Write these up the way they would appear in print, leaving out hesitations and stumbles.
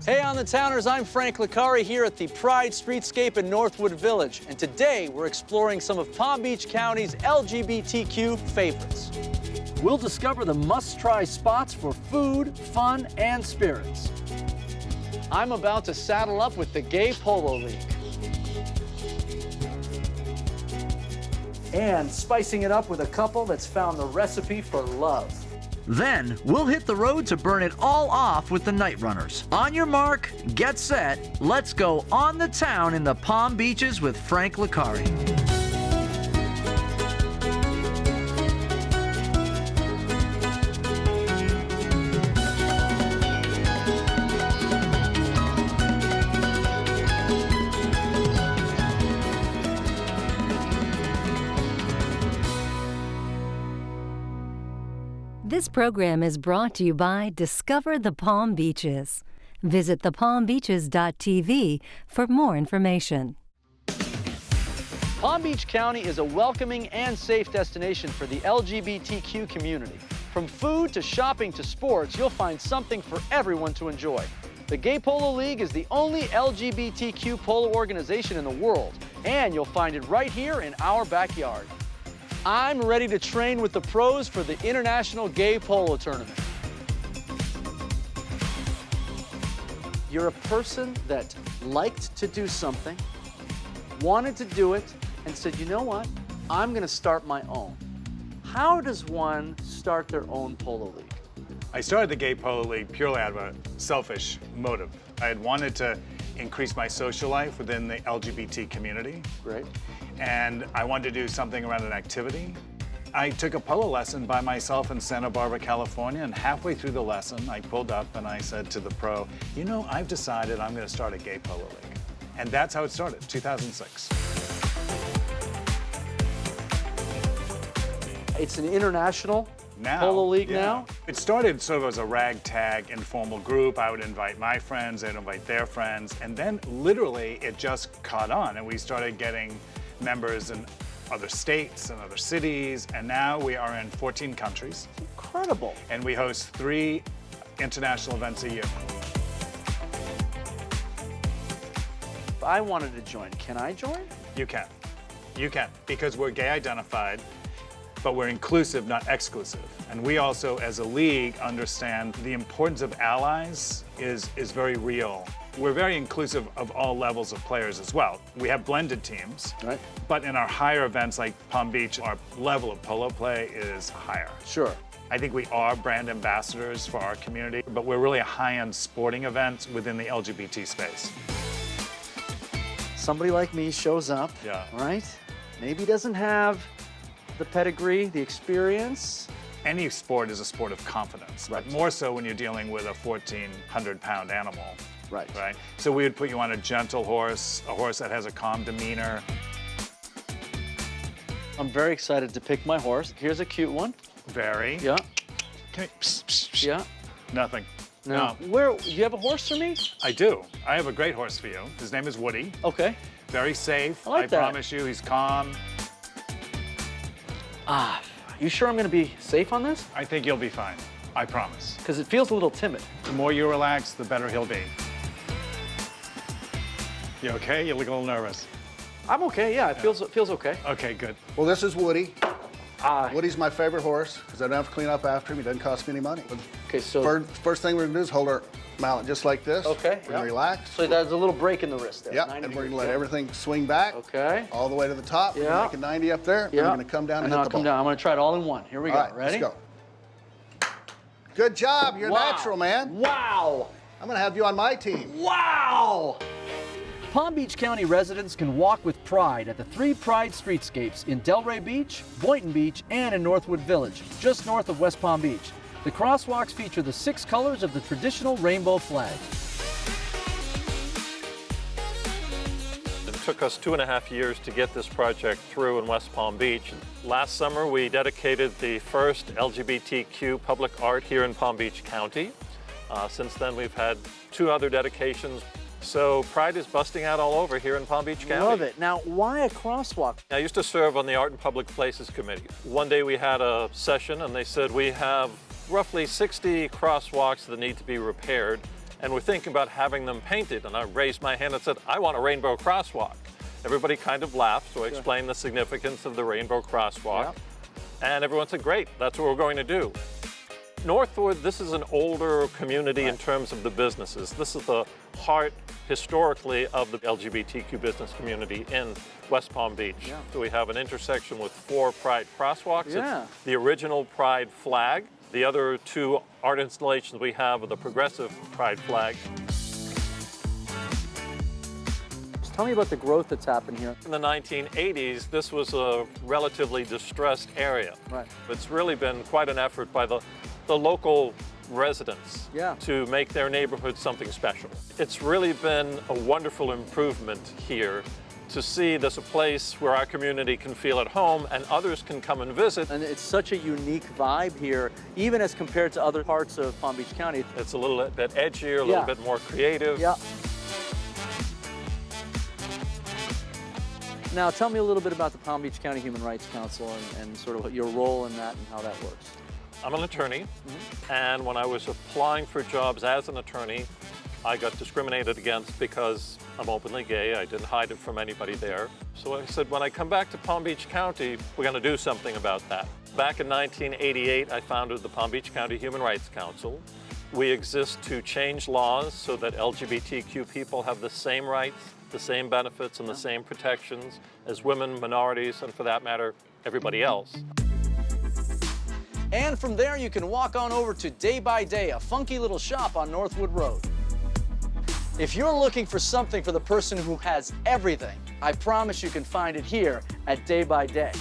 Hey on the Towners, I'm Frank Licari here at the Pride Streetscape in Northwood Village, and today we're exploring some of Palm Beach County's LGBTQ favorites. We'll discover the must-try spots for food, fun, and spirits. I'm about to saddle up with the Gay Polo League. And spicing it up with a couple that's found the recipe for love. Then, we'll hit the road to burn it all off with the Night Runners. On your mark, get set, let's go on the town in the Palm Beaches with Frank Licari. This program is brought to you by Discover the Palm Beaches. Visit thepalmbeaches.tv for more information. Palm Beach County is a welcoming and safe destination for the LGBTQ community. From food to shopping to sports, you'll find something for everyone to enjoy. The Gay Polo League is the only LGBTQ polo organization in the world, and you'll find it right here in our backyard. I'm ready to train with the pros for the International Gay Polo Tournament. You're a person that liked to do something, wanted to do it, and said, you know what, I'm gonna start my own. How does one start their own polo league? I started the Gay Polo League purely out of a selfish motive. I had wanted to increase my social life within the LGBT community. Great. And I wanted to do something around an activity. I took a polo lesson by myself in Santa Barbara, California, and halfway through the lesson, I pulled up and I said to the pro, you know, I've decided I'm gonna start a gay polo league. And that's how it started, 2006. It's an international Now, polo league yeah. now? It started sort of as a ragtag informal group. I would invite my friends, they'd invite their friends, and then literally it just caught on and we started getting members in other states and other cities, and now we are in 14 countries. Incredible. And we host 3 international events a year. If I wanted to join, can I join? You can. You can, because we're gay identified, but we're inclusive, not exclusive. And we also, as a league, understand the importance of allies is very real. We're very inclusive of all levels of players as well. We have blended teams, Right. but in our higher events like Palm Beach, our level of polo play is higher. Sure. I think we are brand ambassadors for our community, but we're really a high-end sporting event within the LGBT space. Somebody like me shows up, Yeah. right? Maybe doesn't have the pedigree, the experience. Any sport is a sport of confidence, Right. but more so when you're dealing with a 1,400-pound animal. Right. Right? So we would put you on a gentle horse, a horse that has a calm demeanor. I'm very excited to pick my horse. Here's a cute one. Very. Yeah, Can we, psst, psst, psst. yeah. Nothing. No. Where, do you have a horse for me? I do. I have a great horse for you. His name is Woody. Okay. Very safe. I like that. promise you, he's calm. Ah, you sure I'm gonna be safe on this? I think you'll be fine. I promise. Because it feels a little timid. The more you relax, the better he'll be. You okay? You look a little nervous. I'm okay, yeah, it feels okay. Okay, good. Well, this is Woody. Ah, Woody's my favorite horse because I don't have to clean up after him. He doesn't cost me any money. okay, so First thing we're gonna do is hold our mallet just like this. Okay, We're gonna yeah. relax. so there's a little break in the wrist there. Yep, 90 and we're gonna degrees, let yeah. everything swing back. Okay. All the way to the top. We're Yeah. gonna make a 90 up there. Yeah. We're gonna come down and then hit I'll the come ball. down. I'm gonna try it all in one. Here we All go. right, Ready? let's go. Good job. You're Wow. natural, man. Wow! I'm gonna have you on my team. Wow! Palm Beach County residents can walk with pride at the 3 Pride Streetscapes in Delray Beach, Boynton Beach, and in Northwood Village, just north of West Palm Beach. The crosswalks feature the 6 colors of the traditional rainbow flag. It took us 2.5 years to get this project through in West Palm Beach. Last summer, we dedicated the first LGBTQ public art here in Palm Beach County. Since then, we've had 2 other dedications. So Pride is busting out all over here in Palm Beach County. Love it. Now, why a crosswalk? I used to serve on the Art and Public Places Committee. One day we had a session and they said we have roughly 60 crosswalks that need to be repaired. and we're thinking about having them painted. And I raised my hand and said, I want a rainbow crosswalk. Everybody kind of laughed, so I explained the significance of the rainbow crosswalk. Yep. And everyone said, great, that's what we're going to do. Northwood, this is an older community in terms of the businesses. This is the heart, historically, of the LGBTQ business community in West Palm Beach. Yeah. So we have an intersection with 4 Pride crosswalks. Yeah. It's the original Pride flag. The other 2 art installations we have are the progressive Pride flag. Tell me about the growth that's happened here. In the 1980s, this was a relatively distressed area. Right. It's really been quite an effort by the local residents Yeah. to make their neighborhood something special. It's really been a wonderful improvement here to see there's a place where our community can feel at home and others can come and visit. And it's such a unique vibe here, even as compared to other parts of Palm Beach County. It's a little bit edgier, a little Yeah. bit more creative. Yeah. Now, tell me a little bit about the Palm Beach County Human Rights Council and sort of your role in that and how that works. I'm an attorney, and when I was applying for jobs as an attorney, I got discriminated against because I'm openly gay. I didn't hide it from anybody there. So I said, when I come back to Palm Beach County, we're going to do something about that. Back in 1988, I founded the Palm Beach County Human Rights Council. We exist to change laws so that LGBTQ people have the same rights, the same benefits, and the same protections as women, minorities, and for that matter, everybody else. And from there, you can walk on over to Day by Day, a funky little shop on Northwood Road. If you're looking for something for the person who has everything, I promise you can find it here at Day by Day.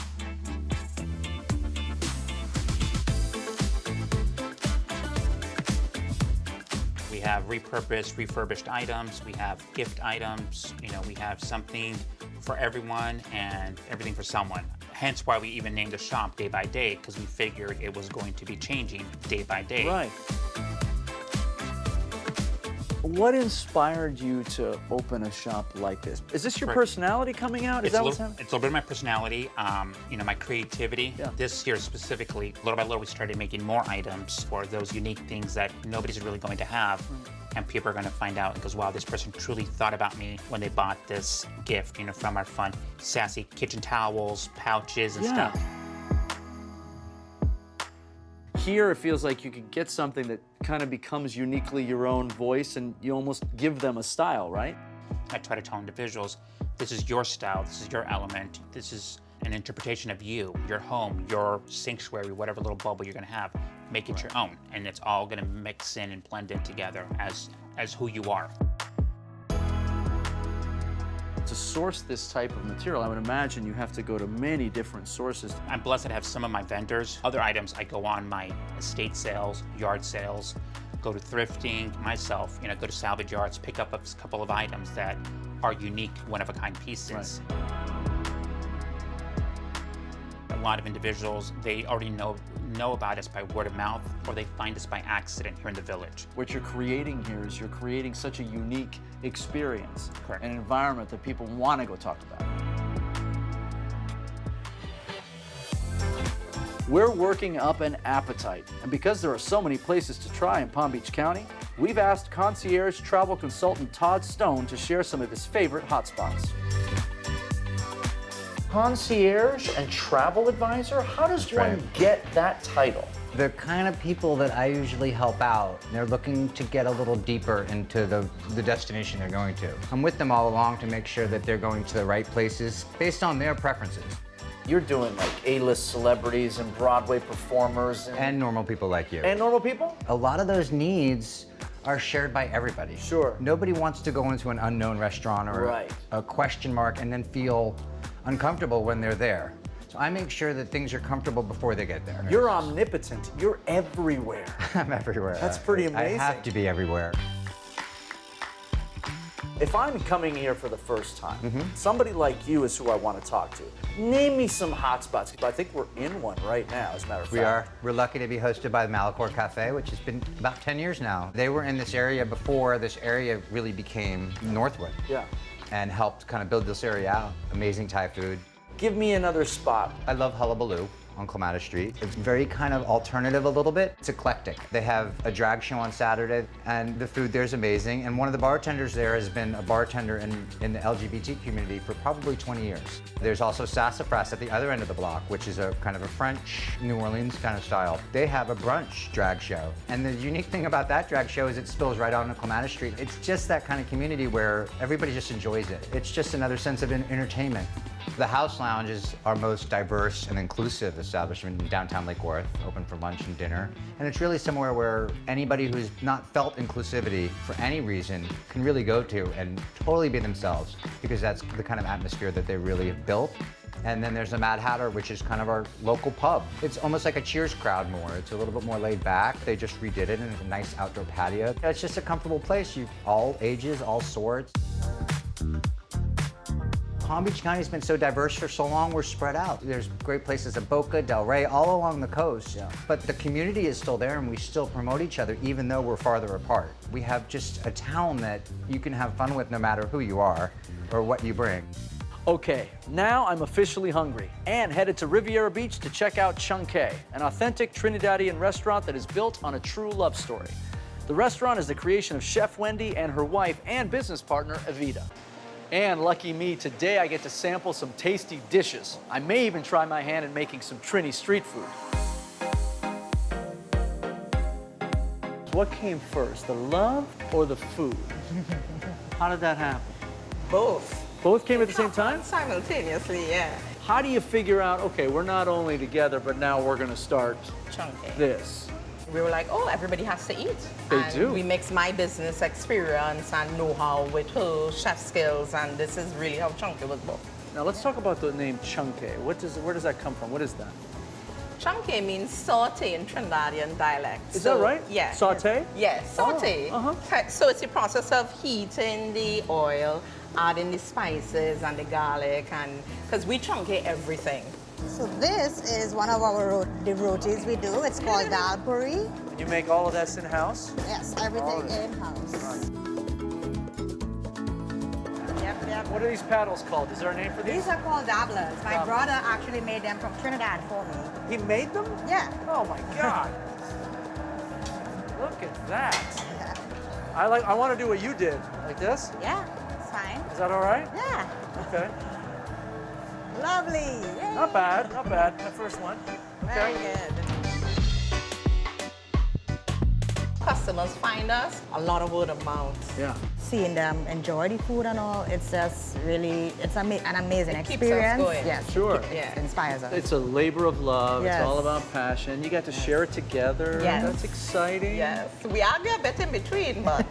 We have repurposed, refurbished items. We have gift items. You know, we have something for everyone and everything for someone. Hence why we even named the shop Day by Day, because we figured it was going to be changing day by day. Right. What inspired you to open a shop like this? Is this your Right. personality coming out? Is It's that a what's little, happening? it's a little bit of my personality, you know, my creativity. Yeah. This year specifically, little by little, we started making more items for those unique things that nobody's really going to have. And people are going to find out because, wow, this person truly thought about me when they bought this gift, you know, from our fun, sassy kitchen towels, pouches, and Yeah. stuff. Here, it feels like you could get something that kind of becomes uniquely your own voice and you almost give them a style, right? I try to tell individuals, this is your style, this is your element, this is an interpretation of you, your home, your sanctuary, whatever little bubble you're gonna have. Make it your own, and it's all gonna mix in and blend in together as who you are. To source this type of material, I would imagine you have to go to many different sources. I'm blessed to have some of my vendors. Other items, I go on my estate sales, yard sales, go to thrifting myself, you know, go to salvage yards, pick up a couple of items that are unique, one-of-a-kind pieces. A lot of individuals, they already know about us by word of mouth, or they find us by accident here in the village. What you're creating here is you're creating such a unique experience, Correct. an environment that people want to go talk about. We're working up an appetite, and because there are so many places to try in Palm Beach County, we've asked concierge travel consultant Todd Stone to share some of his favorite hotspots. Concierge and travel advisor? How does one right. get that title? The kind of people that I usually help out, they're looking to get a little deeper into the destination they're going to. I'm with them all along to make sure that they're going to the right places based on their preferences. You're doing like A-list celebrities and Broadway performers And normal people like you. and normal people? A lot of those needs are shared by everybody. Sure. Nobody wants to go into an unknown restaurant or Right. a question mark and then feel uncomfortable when they're there. So I make sure that things are comfortable before they get there. You're omnipotent. You're everywhere. I'm everywhere. That's pretty I amazing. have to be everywhere. If I'm coming here for the first time, somebody like you is who I want to talk to. Name me some hot spots. I think we're in one right now, as a matter of fact. We are. We're lucky to be hosted by the Malachor Cafe, which has been about 10 years now. They were in this area before this area really became Northwood. Yeah. And helped kind of build this area out. Amazing Thai food. Give me another spot. I love Hullabaloo on Clematis Street. It's very kind of alternative a little bit. It's eclectic. They have a drag show on Saturday, and the food there is amazing. And one of the bartenders there has been a bartender in the LGBT community for probably 20 years. There's also Sassafras at the other end of the block, which is a kind of a French New Orleans kind of style. They have a brunch drag show. And the unique thing about that drag show is it spills right onto Clematis Street. It's just that kind of community where everybody just enjoys it. It's just another sense of entertainment. The House Lounge is our most diverse and inclusive establishment in downtown Lake Worth, open for lunch and dinner. And it's really somewhere where anybody who's not felt inclusivity for any reason can really go to and totally be themselves, because that's the kind of atmosphere that they really have built. And then there's the Mad Hatter, which is kind of our local pub. It's almost like a Cheers crowd more. It's a little bit more laid back. They just redid it, and it's a nice outdoor patio. It's just a comfortable place. All ages, all sorts. Palm Beach County has been so diverse for so long, we're spread out. There's great places at Boca, Delray, all along the coast. Yeah. But the community is still there, and we still promote each other even though we're farther apart. We have just a town that you can have fun with no matter who you are or what you bring. Okay, now I'm officially hungry and headed to Riviera Beach to check out Chunke, an authentic Trinidadian restaurant that is built on a true love story. The restaurant is the creation of Chef Wendy and her wife and business partner, Evita. And lucky me, today I get to sample some tasty dishes. I may even try my hand in making some Trini street food. What came first, the love or the food? How did that happen? Both. Both came at the same time? Simultaneously, yeah. How do you figure out, okay, we're not only together, but now we're gonna start Chunky. this? We were like, oh, everybody has to eat. They and do. We mix my business experience and know-how with her chef skills, and this is really how Chunky was born. Now let's talk about the name Chunke. Where does that come from? What is that? Chunky means saute in Trinidadian dialect. Is that right? Yeah. Saute? Yes, saute. Oh, So it's the process of heating the oil, adding the spices and the garlic, and because we chunky everything. So this is one of our the rotis we do. It's called dal puri. You make all of this in-house? Yes, everything in-house. Yep. What are these paddles called? Is there a name for these? These are called dabblers. My Dabblers. brother actually made them from Trinidad for me. He made them? Yeah. Oh my God. Look at that. I want to do what you did. Like this? Yeah, it's fine. Is that all right? Yeah. Okay. Lovely. Yay. Not bad, not bad. My first one. Very Okay. good. Customers find us, a lot of word of mouth. Yeah. Seeing them enjoy the food and all, it's just really, it's an amazing It keeps us experience. going. Yes. Sure. It inspires us. It's a labor of love. Yes. It's all about passion. You got to share it together. Yes. That's exciting. Yes, we argue a bit in between, but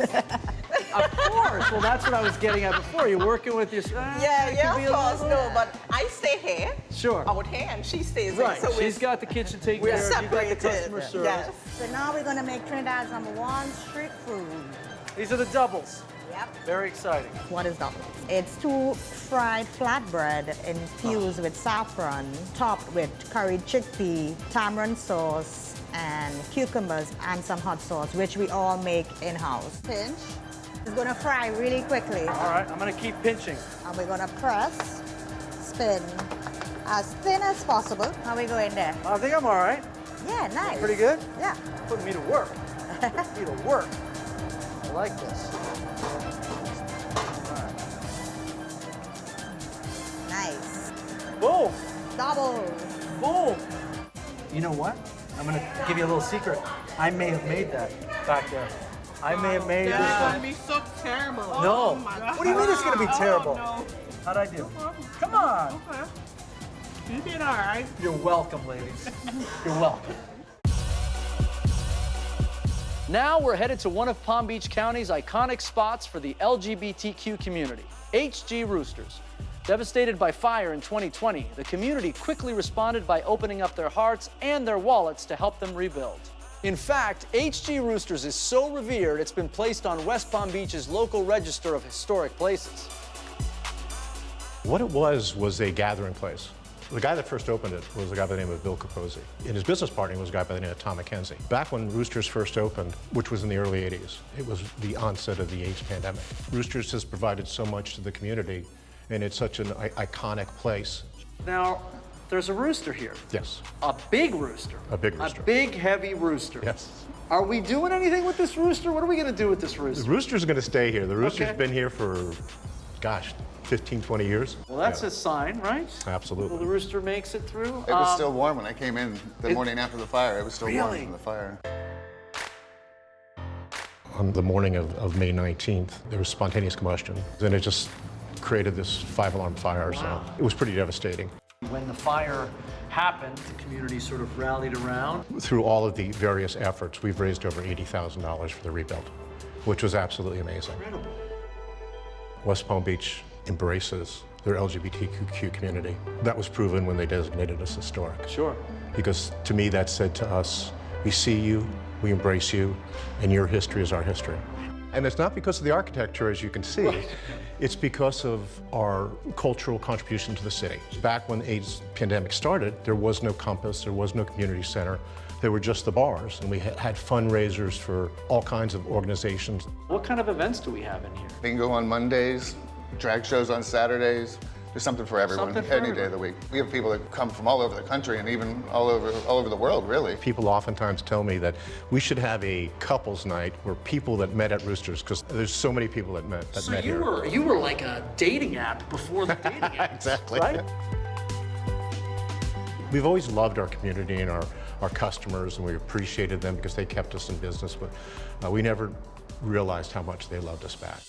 Of course. Well, that's what I was getting at before. You're working with your. yeah, of course, no. But I stay here, Sure. out here, and she stays Right. there. So She's got the kitchen taken we're care of. You got the separated. customer service. Yes. So now we're gonna make Trinidad's #1 street food. These are the doubles. Yep. Very exciting. What is double? It's 2 fried flatbread infused with saffron, topped with curried chickpea, tamarind sauce, and cucumbers, and some hot sauce, which we all make in-house. Pinch. It's gonna fry really quickly. All right, I'm gonna keep pinching. And we're gonna press, spin, as thin as possible. How we go in there? I think I'm all right. Yeah, nice. Pretty good? Yeah. Putting me to work. Putting me to work. I like this. Nice. Boom. Double. Boom. You know what? I'm gonna give you a little secret. I may have made that back there. I may have made this one. be so terrible. No. What do you mean it's gonna be terrible? no. How'd I do? Come on. You did all right. You're welcome, ladies. You're welcome. Now we're headed to one of Palm Beach County's iconic spots for the LGBTQ community, HG Roosters. Devastated by fire in 2020, the community quickly responded by opening up their hearts and their wallets to help them rebuild. In fact, HG Roosters is so revered, it's been placed on West Palm Beach's local register of historic places. What it was a gathering place. The guy that first opened it was a guy by the name of Bill Capozzi. And his business partner was a guy by the name of Tom McKenzie. Back when Roosters first opened, which was in the early 80s, it was the onset of the AIDS pandemic. Roosters has provided so much to the community, and it's such an iconic place. Now, there's a rooster here. Yes, A big rooster. a big rooster. A big, heavy rooster. Yes. Are we doing anything with this rooster? What are we going to do with this The rooster? rooster's going to stay here. The rooster's Okay. been here for, gosh, 15, 20 years. Well, that's Yeah. a sign, right? Absolutely. Well, the rooster makes it through. It was still warm when I came in the it- morning after the fire. It was still warm Really? from the fire. On the morning of May 19th, there was spontaneous combustion, and it just created this 5-alarm fire. So it was pretty devastating. When the fire happened, the community sort of rallied around. Through all of the various efforts, we've raised over $80,000 for the rebuild, which was absolutely amazing. Incredible. West Palm Beach embraces their LGBTQ community. That was proven when they designated us historic. Sure. Because to me, that said to us, we see you, we embrace you, and your history is our history. And it's not because of the architecture, as you can see. It's because of our cultural contribution to the city. Back when the AIDS pandemic started, there was no Compass, there was no community center. There were just the bars, and we had fundraisers for all kinds of organizations. What kind of events do we have in here? Bingo on Mondays, drag shows on Saturdays. There's something for everyone, Something for any day of everyone. the week. We have people that come from all over the country and even all over the world, really. People oftentimes tell me that we should have a couples night where people that met at Roosters, because there's so many people that met So here. you were like a dating app before the dating app. Exactly. Right? We've always loved our community and our customers, and we appreciated them because they kept us in business, but we never realized how much they loved us back.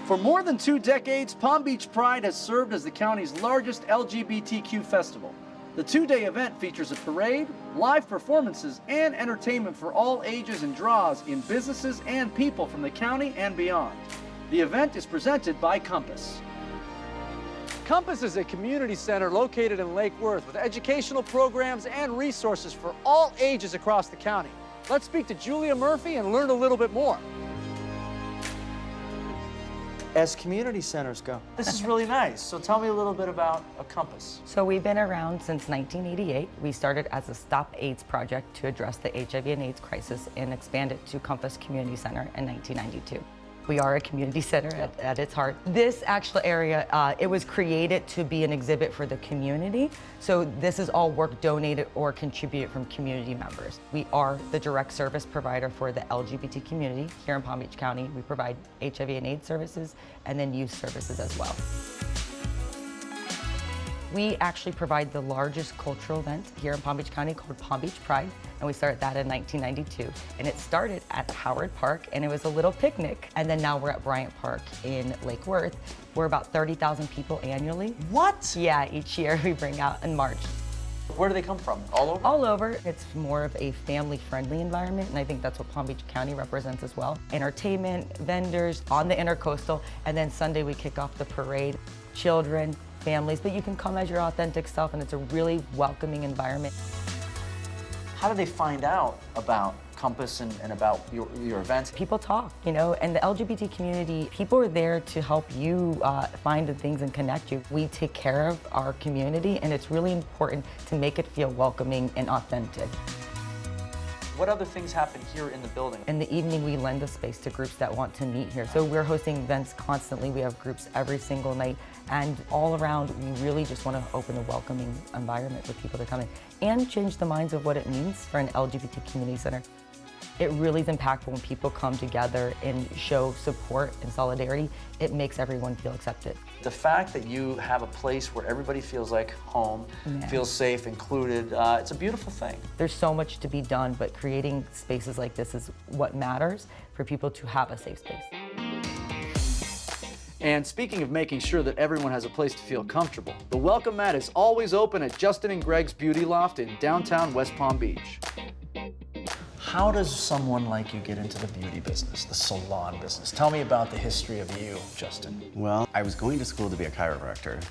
For more than 2 decades, Palm Beach Pride has served as the county's largest LGBTQ festival. The 2-day event features a parade, live performances, and entertainment for all ages and draws in businesses and people from the county and beyond. The event is presented by Compass. Compass is a community center located in Lake Worth with educational programs and resources for all ages across the county. Let's speak to Julia Murphy and learn a little bit more. As community centers go, this is really nice. So tell me a little bit about a Compass. So we've been around since 1988. We started as a Stop AIDS project to address the HIV and AIDS crisis and expanded to Compass Community Center in 1992. We are a community center at its heart. This actual area, it was created to be an exhibit for the community. So this is all work donated or contributed from community members. We are the direct service provider for the LGBT community here in Palm Beach County. We provide HIV and AIDS services and then youth services as well. We actually provide the largest cultural event here in Palm Beach County called Palm Beach Pride, and we started that in 1992. And it started at Howard Park, and it was a little picnic. And then now we're at Bryant Park in Lake Worth. We're about 30,000 people annually. What? Yeah, each year we bring out in March. Where do they come from? All over? All over. It's more of a family-friendly environment, and I think that's what Palm Beach County represents as well. Entertainment, vendors on the Intercoastal, and then Sunday we kick off the parade. Children, families, but you can come as your authentic self, and it's a really welcoming environment. How do they find out about Compass and about your events? People talk, you know, and the LGBT community, people are there to help you find the things and connect you. We take care of our community, and it's really important to make it feel welcoming and authentic. What other things happen here in the building? In the evening, we lend the space to groups that want to meet here. So we're hosting events constantly. We have groups every single night. And all around, we really just want to open a welcoming environment for people to come in and change the minds of what it means for an LGBT community center. It really is impactful when people come together and show support and solidarity. It makes everyone feel accepted. The fact that you have a place where everybody feels like home, feels safe, included, it's a beautiful thing. There's so much to be done, but creating spaces like this is what matters for people to have a safe space. And speaking of making sure that everyone has a place to feel comfortable, the welcome mat is always open at Justin and Greg's Beauty Loft in downtown West Palm Beach. How does someone like you get into the beauty business, the salon business? Tell me about the history of you, Justin. Well, I was going to school to be a chiropractor.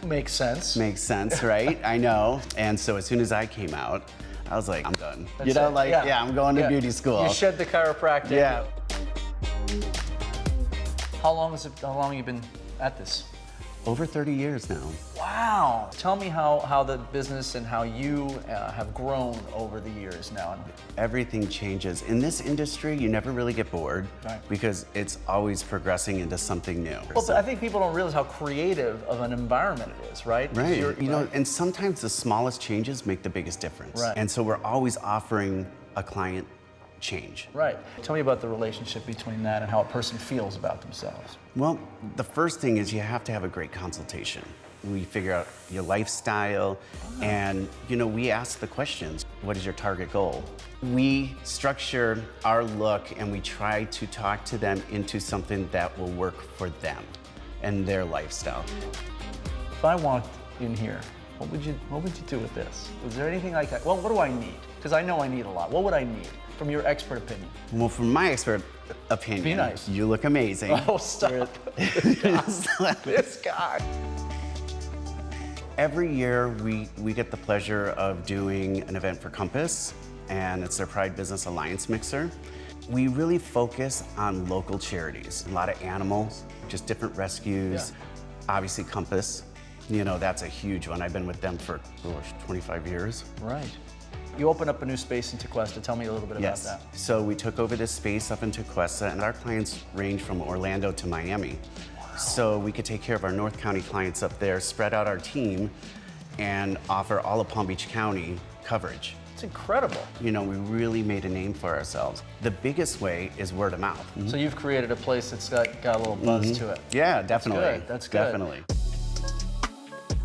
Makes sense. Makes sense, right? I know. And so as soon as I came out, I was like, I'm done. That's you know, it. like, yeah, I'm going to beauty school. You shed the chiropractic. Yeah. How long have you been at this? Over 30 years now. Wow. Tell me how the business and how you have grown over the years now. Everything changes. In this industry, you never really get bored because it's always progressing into something new. Well, but I think people don't realize how creative of an environment it is, right? Right. You know, and sometimes the smallest changes make the biggest difference. Right. And so we're always offering a client change. Right. Tell me about the relationship between that and how a person feels about themselves. Well, the first thing is you have to have a great consultation. We figure out your lifestyle and, you know, we ask the questions. What is your target goal? We structure our look and we try to talk to them into something that will work for them and their lifestyle. If I walked in here, what would you do with this? Was there anything like that? Well, what do I need? Because I know I need a lot. What would I need? From your expert opinion. Well, from my expert opinion, be nice. You look amazing. Oh, stop. This guy. Every year, we get the pleasure of doing an event for Compass, and it's their Pride Business Alliance Mixer. We really focus on local charities. A lot of animals, just different rescues. Yeah. Obviously, Compass, you know, that's a huge one. I've been with them for 25 years. Right. You opened up a new space in Tequesta. Tell me a little bit about that. So we took over this space up in Tequesta, and our clients range from Orlando to Miami. Wow. So we could take care of our North County clients up there, spread out our team, and offer all of Palm Beach County coverage. It's incredible. You know, we really made a name for ourselves. The biggest way is word of mouth. So you've created a place that's got a little buzz to it. Yeah, definitely. That's good. Definitely.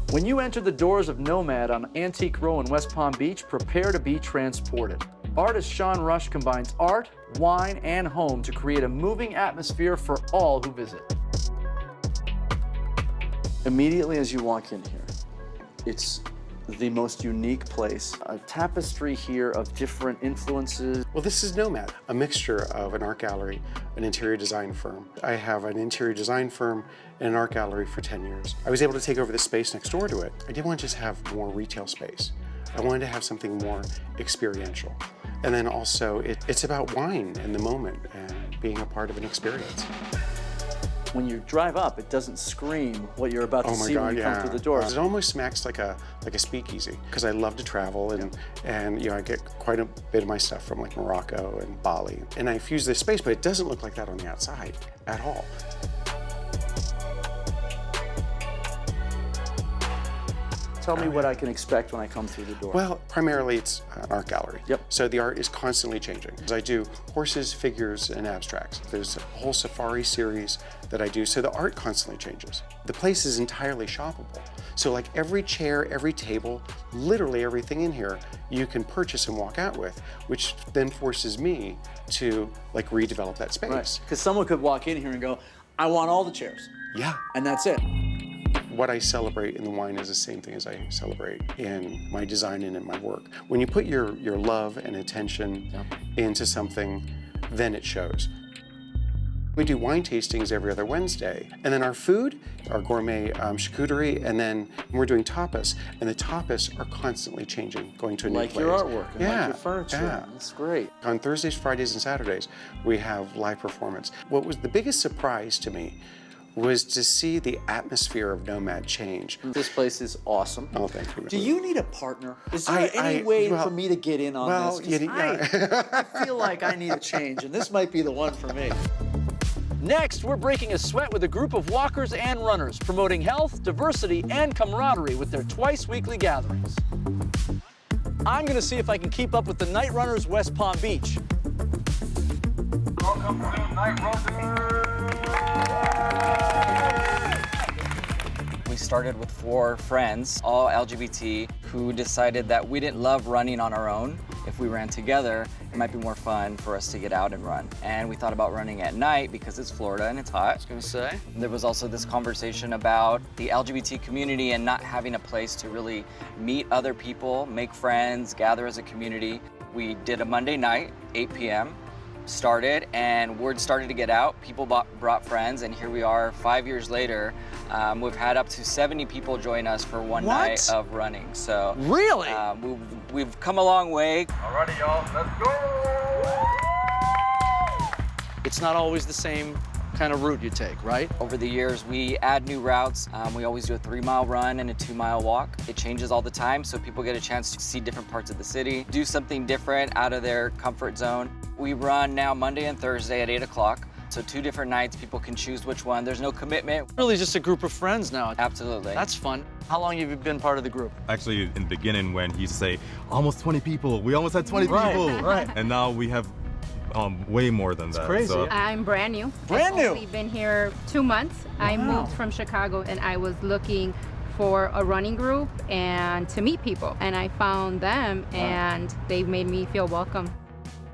When you enter the doors of Nomad on Antique Row in West Palm Beach, prepare to be transported. Artist Sean Rush combines art, wine, and home to create a moving atmosphere for all who visit. Immediately as you walk in here, it's the most unique place. A tapestry here of different influences. Well, this is Nomad, a mixture of an art gallery, an interior design firm. I have an interior design firm and an art gallery for 10 years. I was able to take over the space next door to it. I didn't want to just have more retail space. I wanted to have something more experiential. And then also, it's about wine in the moment and being a part of an experience. When you drive up, it doesn't scream what you're about to see when you come through the doors. It almost smacks like a speakeasy, because I love to travel and you know, I get quite a bit of my stuff from like Morocco and Bali. And I fuse this space, but it doesn't look like that on the outside at all. Tell me what I can expect when I come through the door. Well, primarily it's an art gallery. Yep. So the art is constantly changing. I do horses, figures, and abstracts. There's a whole safari series that I do, so the art constantly changes. The place is entirely shoppable. So like every chair, every table, literally everything in here, you can purchase and walk out with, which then forces me to like redevelop that space. Right, because someone could walk in here and go, I want all the chairs. Yeah. And that's it. What I celebrate in the wine is the same thing as I celebrate in my design and in my work. When you put your love and attention into something, then it shows. We do wine tastings every other Wednesday. And then our food, our gourmet charcuterie, and then we're doing tapas. And the tapas are constantly changing, going to a new place. Like your artwork and like your furniture. Yeah. That's great. On Thursdays, Fridays, and Saturdays, we have live performance. What was the biggest surprise to me was to see the atmosphere of Nomad change. This place is awesome. Oh, thank you. Do you need a partner? Is there any way for me to get in on this? I feel like I need a change, and this might be the one for me. Next, we're breaking a sweat with a group of walkers and runners, promoting health, diversity, and camaraderie with their twice-weekly gatherings. I'm gonna see if I can keep up with the Night Runners West Palm Beach. Welcome to Night Runners! We started with 4 friends, all LGBT, who decided that we didn't love running on our own. If we ran together, it might be more fun for us to get out and run. And we thought about running at night because it's Florida and it's hot. I was gonna say. There was also this conversation about the LGBT community and not having a place to really meet other people, make friends, gather as a community. We did a Monday night, 8 p.m. started, and word started to get out. People brought friends, and here we are 5 years later. We've had up to 70 people join us for one night of running. So really, we've come a long way. Alrighty, y'all, let's go. It's not always the same kind of route you take, right? Over the years, we add new routes. We always do a 3-mile run and a 2-mile walk. It changes all the time, so people get a chance to see different parts of the city, do something different out of their comfort zone. We run now Monday and Thursday at 8 o'clock. So 2 different nights, people can choose which one. There's no commitment. Really just a group of friends now. Absolutely. That's fun. How long have you been part of the group? Actually, in the beginning when he used to say, almost 20 people, we almost had 20 people. Right. And now we have way more than that. crazy. So. I'm brand new. Brand new? I've only been here 2 months. I moved from Chicago and I was looking for a running group and to meet people. And I found them and they made me feel welcome.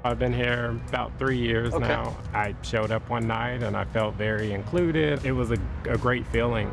I've been here about 3 years now. I showed up one night and I felt very included. It was a great feeling.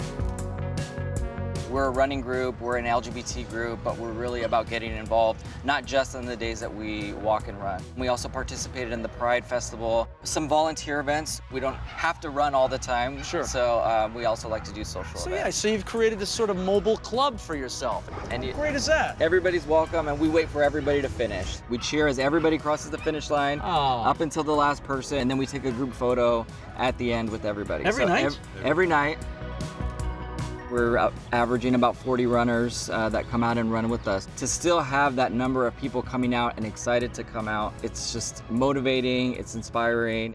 We're a running group, we're an LGBT group, but we're really about getting involved, not just on the days that we walk and run. We also participated in the Pride Festival, some volunteer events. We don't have to run all the time, so we also like to do social So events. yeah, so you've created this sort of mobile club for yourself. And great is that? Everybody's welcome, and we wait for everybody to finish. We cheer as everybody crosses the finish line up until the last person, and then we take a group photo at the end with everybody. Every night? Every night. We're averaging about 40 runners that come out and run with us. To still have that number of people coming out and excited to come out, it's just motivating, it's inspiring.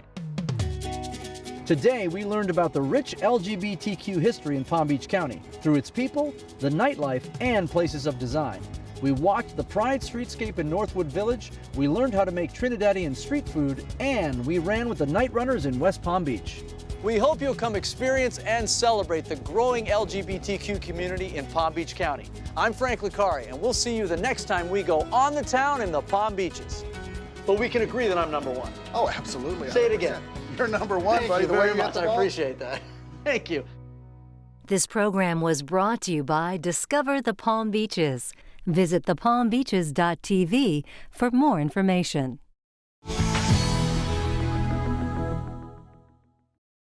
Today, we learned about the rich LGBTQ history in Palm Beach County through its people, the nightlife, and places of design. We walked the Pride streetscape in Northwood Village, we learned how to make Trinidadian street food, and we ran with the Night Runners in West Palm Beach. We hope you'll come experience and celebrate the growing LGBTQ community in Palm Beach County. I'm Frank Licari, and we'll see you the next time we go on the town in the Palm Beaches. But we can agree that I'm number one. Oh, absolutely. Say it again. You're number one, buddy. Thank you very much. I appreciate that. Thank you. This program was brought to you by Discover the Palm Beaches. Visit thepalmbeaches.tv for more information.